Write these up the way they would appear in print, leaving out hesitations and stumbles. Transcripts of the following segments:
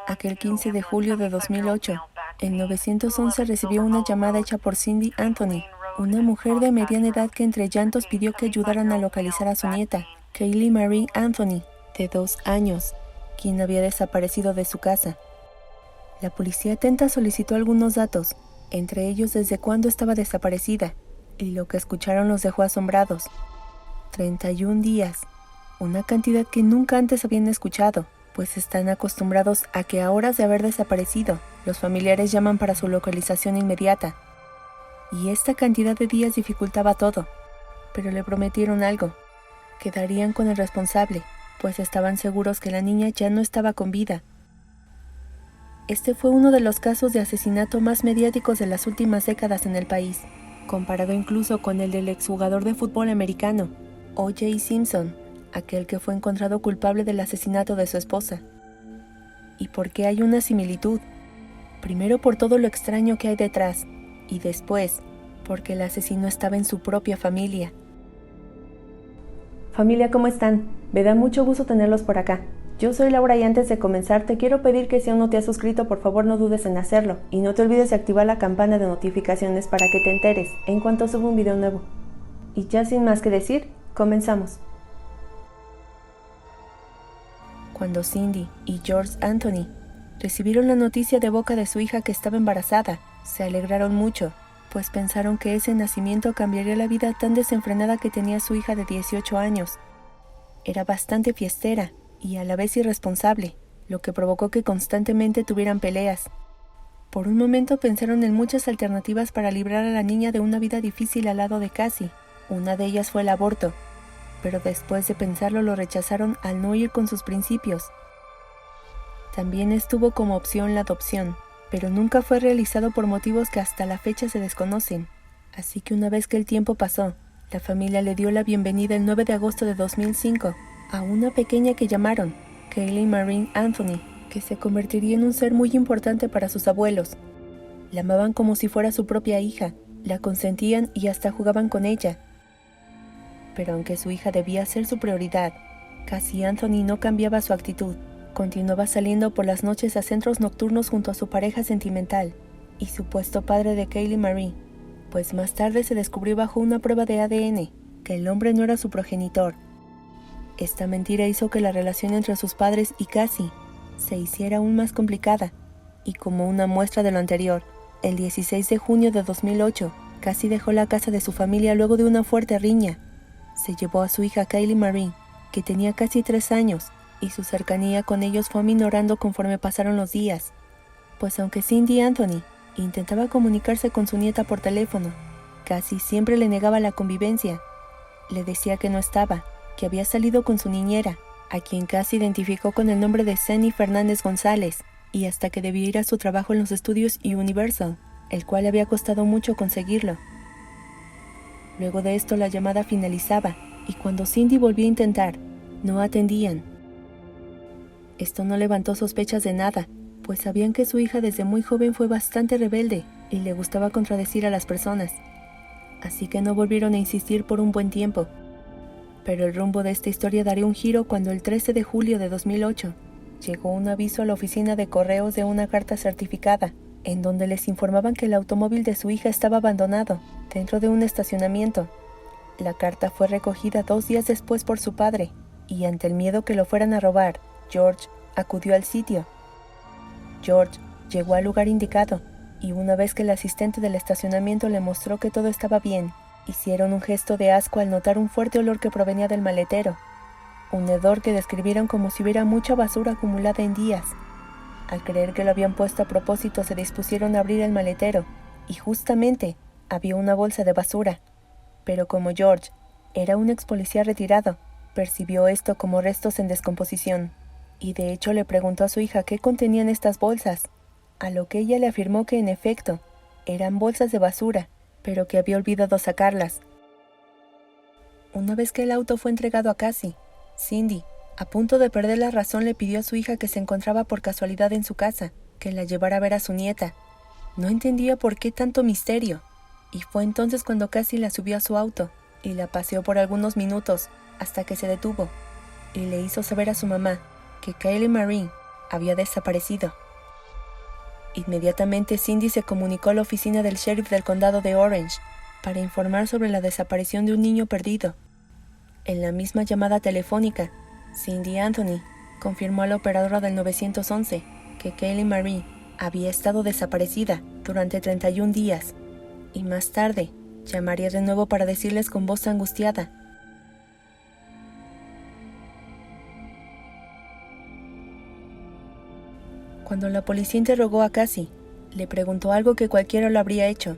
Aquel 15 de julio de 2008, el 911 recibió una llamada hecha por Cindy Anthony, una mujer de mediana edad que entre llantos pidió que ayudaran a localizar a su nieta, Kaylee Marie Anthony, de 2 años, quien había desaparecido de su casa. La policía atenta solicitó algunos datos, entre ellos desde cuándo estaba desaparecida, y lo que escucharon los dejó asombrados. 31 días, una cantidad que nunca antes habían escuchado, pues están acostumbrados a que a horas de haber desaparecido, los familiares llaman para su localización inmediata. Y esta cantidad de días dificultaba todo, pero le prometieron algo, que darían con el responsable, pues estaban seguros que la niña ya no estaba con vida. Este fue uno de los casos de asesinato más mediáticos de las últimas décadas en el país, comparado incluso con el del exjugador de fútbol americano, O.J. Simpson, aquel que fue encontrado culpable del asesinato de su esposa. ¿Y por qué hay una similitud? Primero por todo lo extraño que hay detrás, y después, porque el asesino estaba en su propia familia. Familia, ¿cómo están? Me da mucho gusto tenerlos por acá. Yo soy Laura y antes de comenzar te quiero pedir que si aún no te has suscrito, por favor no dudes en hacerlo y no te olvides de activar la campana de notificaciones para que te enteres en cuanto suba un video nuevo. Y ya sin más que decir, comenzamos. Cuando Cindy y George Anthony recibieron la noticia de boca de su hija que estaba embarazada, se alegraron mucho, pues pensaron que ese nacimiento cambiaría la vida tan desenfrenada que tenía su hija de 18 años. Era bastante fiestera y a la vez irresponsable, lo que provocó que constantemente tuvieran peleas. Por un momento pensaron en muchas alternativas para librar a la niña de una vida difícil al lado de Cassie. Una de ellas fue el aborto, pero después de pensarlo lo rechazaron al no ir con sus principios. También estuvo como opción la adopción, pero nunca fue realizado por motivos que hasta la fecha se desconocen. Así que una vez que el tiempo pasó, la familia le dio la bienvenida el 9 de agosto de 2005 a una pequeña que llamaron Kaylee Marie Anthony, que se convertiría en un ser muy importante para sus abuelos. La amaban como si fuera su propia hija, la consentían y hasta jugaban con ella. Pero aunque su hija debía ser su prioridad, Cassie Anthony no cambiaba su actitud. Continuaba saliendo por las noches a centros nocturnos junto a su pareja sentimental y supuesto padre de Kaylee Marie, pues más tarde se descubrió bajo una prueba de ADN que el hombre no era su progenitor. Esta mentira hizo que la relación entre sus padres y Cassie se hiciera aún más complicada, y como una muestra de lo anterior, el 16 de junio de 2008, Cassie dejó la casa de su familia luego de una fuerte riña. Se llevó a su hija Kaylee Marie, que tenía casi 3 años, y su cercanía con ellos fue aminorando conforme pasaron los días, pues aunque Cindy Anthony intentaba comunicarse con su nieta por teléfono, Cassie siempre le negaba la convivencia. Le decía que no estaba, que había salido con su niñera, a quien Cassie identificó con el nombre de Zenny Fernández González, y hasta que debía ir a su trabajo en los estudios Universal, el cual le había costado mucho conseguirlo. Luego de esto la llamada finalizaba, y cuando Cindy volvió a intentar, no atendían. Esto no levantó sospechas de nada, pues sabían que su hija desde muy joven fue bastante rebelde y le gustaba contradecir a las personas. Así que no volvieron a insistir por un buen tiempo. Pero el rumbo de esta historia daría un giro cuando el 13 de julio de 2008 llegó un aviso a la oficina de correos de una carta certificada, en donde les informaban que el automóvil de su hija estaba abandonado dentro de un estacionamiento. La carta fue recogida 2 días después por su padre, y ante el miedo que lo fueran a robar, George acudió al sitio. George llegó al lugar indicado, y una vez que el asistente del estacionamiento le mostró que todo estaba bien, hicieron un gesto de asco al notar un fuerte olor que provenía del maletero, un hedor que describieron como si hubiera mucha basura acumulada en días. Al creer que lo habían puesto a propósito, se dispusieron a abrir el maletero, y justamente había una bolsa de basura. Pero como George era un ex policía retirado, percibió esto como restos en descomposición, y de hecho le preguntó a su hija qué contenían estas bolsas, a lo que ella le afirmó que en efecto eran bolsas de basura, pero que había olvidado sacarlas. Una vez que el auto fue entregado a Cassie, Cindy, a punto de perder la razón, le pidió a su hija, que se encontraba por casualidad en su casa, que la llevara a ver a su nieta. No entendía por qué tanto misterio, y fue entonces cuando Cassie la subió a su auto y la paseó por algunos minutos hasta que se detuvo y le hizo saber a su mamá que Kaylee Marie había desaparecido. Inmediatamente Cindy se comunicó a la oficina del sheriff del condado de Orange para informar sobre la desaparición de un niño perdido. En la misma llamada telefónica, Cindy Anthony confirmó a la operadora del 911 que Kaylee Marie había estado desaparecida durante 31 días y más tarde llamaría de nuevo para decirles con voz angustiada: Cuando la policía interrogó a Cassie, le preguntó algo que cualquiera lo habría hecho: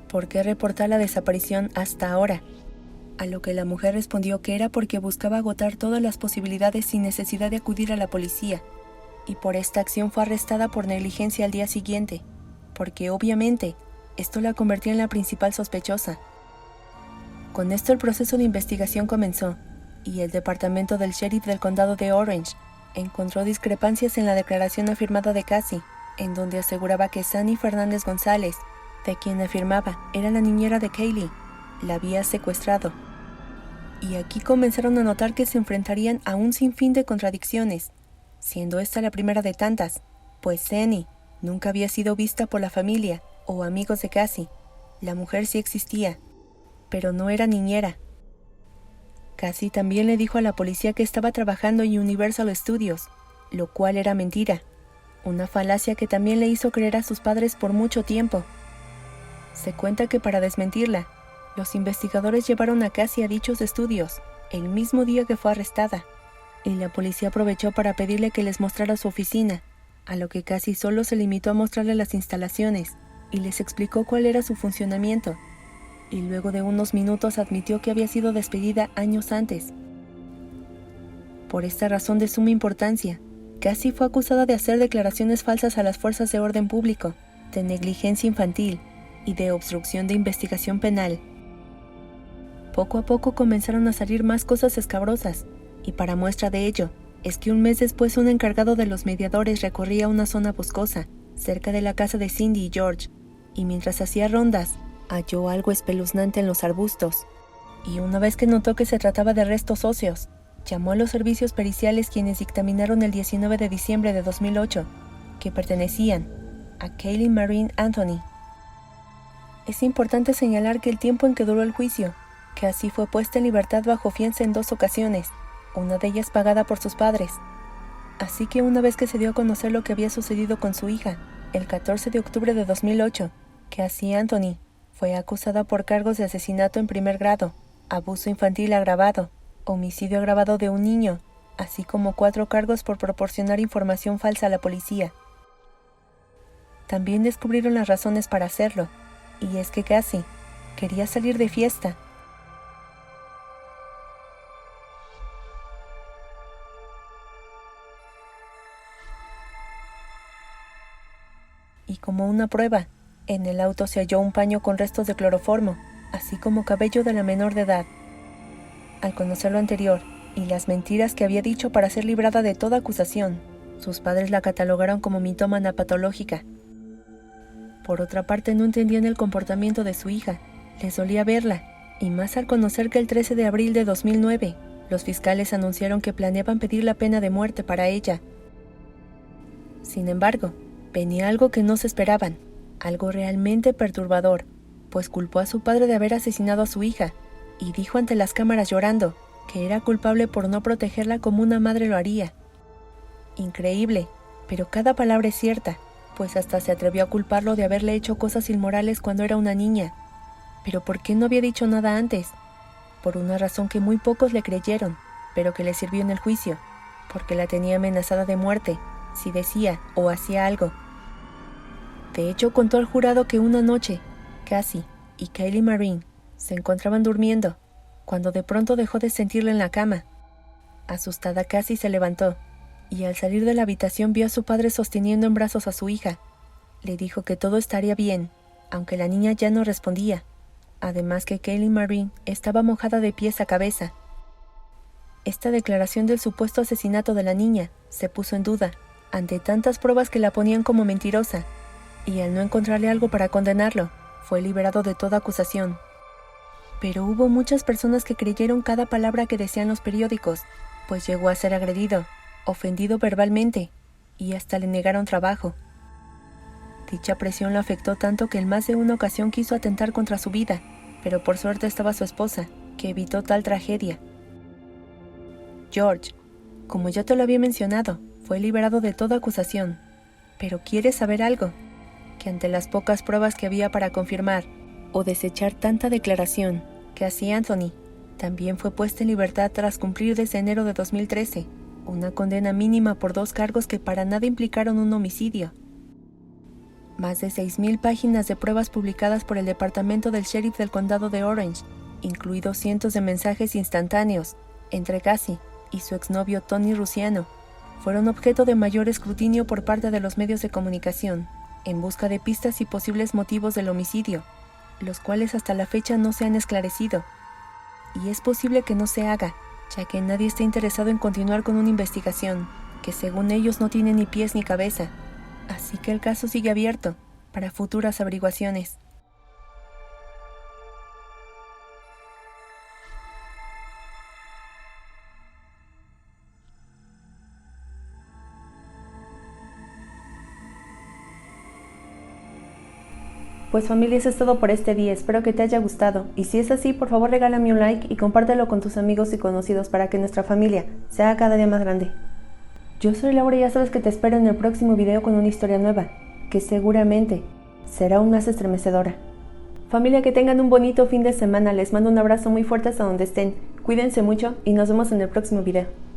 ¿por qué reportar la desaparición hasta ahora? A lo que la mujer respondió que era porque buscaba agotar todas las posibilidades sin necesidad de acudir a la policía, y por esta acción fue arrestada por negligencia al día siguiente, porque obviamente esto la convertía en la principal sospechosa. Con esto el proceso de investigación comenzó, y el departamento del sheriff del condado de Orange encontró discrepancias en la declaración afirmada de Cassie, en donde aseguraba que Sandy Fernández González, de quien afirmaba era la niñera de Kaylee, la había secuestrado. Y aquí comenzaron a notar que se enfrentarían a un sinfín de contradicciones, siendo esta la primera de tantas, pues Sandy nunca había sido vista por la familia o amigos de Cassie. La mujer sí existía, pero no era niñera. Cassie también le dijo a la policía que estaba trabajando en Universal Studios, lo cual era mentira, una falacia que también le hizo creer a sus padres por mucho tiempo. Se cuenta que para desmentirla, los investigadores llevaron a Cassie a dichos estudios el mismo día que fue arrestada, y la policía aprovechó para pedirle que les mostrara su oficina, a lo que Cassie solo se limitó a mostrarle las instalaciones y les explicó cuál era su funcionamiento, y luego de unos minutos admitió que había sido despedida años antes. Por esta razón de suma importancia, Cassie fue acusada de hacer declaraciones falsas a las fuerzas de orden público, de negligencia infantil y de obstrucción de investigación penal. Poco a poco comenzaron a salir más cosas escabrosas, y para muestra de ello, es que un mes después un encargado de los mediadores recorría una zona boscosa, cerca de la casa de Cindy y George, y mientras hacía rondas, halló algo espeluznante en los arbustos, y una vez que notó que se trataba de restos óseos, llamó a los servicios periciales, quienes dictaminaron el 19 de diciembre de 2008 que pertenecían a Kaylee Marie Anthony. Es importante señalar que el tiempo en que duró el juicio, Cassie fue puesta en libertad bajo fianza en 2 ocasiones, una de ellas pagada por sus padres. Así que una vez que se dio a conocer lo que había sucedido con su hija, el 14 de octubre de 2008, Cassie Anthony fue acusada por cargos de asesinato en primer grado, abuso infantil agravado, homicidio agravado de un niño, así como 4 cargos por proporcionar información falsa a la policía. También descubrieron las razones para hacerlo, y es que Cassie quería salir de fiesta. Y como una prueba, en el auto se halló un paño con restos de cloroformo, así como cabello de la menor de edad. Al conocer lo anterior y las mentiras que había dicho para ser librada de toda acusación, sus padres la catalogaron como mitómana patológica. Por otra parte, no entendían el comportamiento de su hija, les dolía verla, y más al conocer que el 13 de abril de 2009, los fiscales anunciaron que planeaban pedir la pena de muerte para ella. Sin embargo, venía algo que no se esperaban, algo realmente perturbador, pues culpó a su padre de haber asesinado a su hija, y dijo ante las cámaras llorando que era culpable por no protegerla como una madre lo haría. Increíble, pero cada palabra es cierta, pues hasta se atrevió a culparlo de haberle hecho cosas inmorales cuando era una niña. ¿Pero por qué no había dicho nada antes? Por una razón que muy pocos le creyeron, pero que le sirvió en el juicio, porque la tenía amenazada de muerte si decía o hacía algo. De hecho, contó al jurado que una noche, Cassie y Kaylee Marie se encontraban durmiendo, cuando de pronto dejó de sentirla en la cama. Asustada, Cassie se levantó, y al salir de la habitación vio a su padre sosteniendo en brazos a su hija. Le dijo que todo estaría bien, aunque la niña ya no respondía. Además que Kaylee Marie estaba mojada de pies a cabeza. Esta declaración del supuesto asesinato de la niña se puso en duda, ante tantas pruebas que la ponían como mentirosa, y al no encontrarle algo para condenarlo, fue liberado de toda acusación. Pero hubo muchas personas que creyeron cada palabra que decían los periódicos, pues llegó a ser agredido, ofendido verbalmente, y hasta le negaron trabajo. Dicha presión lo afectó tanto que en más de una ocasión quiso atentar contra su vida, pero por suerte estaba su esposa, que evitó tal tragedia. George, como ya te lo había mencionado, fue liberado de toda acusación. Pero ¿quieres saber algo? Que ante las pocas pruebas que había para confirmar o desechar tanta declaración que hacía Anthony, también fue puesto en libertad tras cumplir desde enero de 2013, una condena mínima por 2 cargos que para nada implicaron un homicidio. Más de 6,000 páginas de pruebas publicadas por el departamento del sheriff del condado de Orange, incluidos cientos de mensajes instantáneos entre Cassie y su exnovio Tony Rusiano, fueron objeto de mayor escrutinio por parte de los medios de comunicación, en busca de pistas y posibles motivos del homicidio, los cuales hasta la fecha no se han esclarecido. Y es posible que no se haga, ya que nadie está interesado en continuar con una investigación, que según ellos no tiene ni pies ni cabeza. Así que el caso sigue abierto, para futuras averiguaciones. Pues familia, eso es todo por este día, espero que te haya gustado, y si es así, por favor regálame un like y compártelo con tus amigos y conocidos para que nuestra familia sea cada día más grande. Yo soy Laura y ya sabes que te espero en el próximo video con una historia nueva, que seguramente será aún más estremecedora. Familia, que tengan un bonito fin de semana, les mando un abrazo muy fuerte hasta donde estén, cuídense mucho y nos vemos en el próximo video.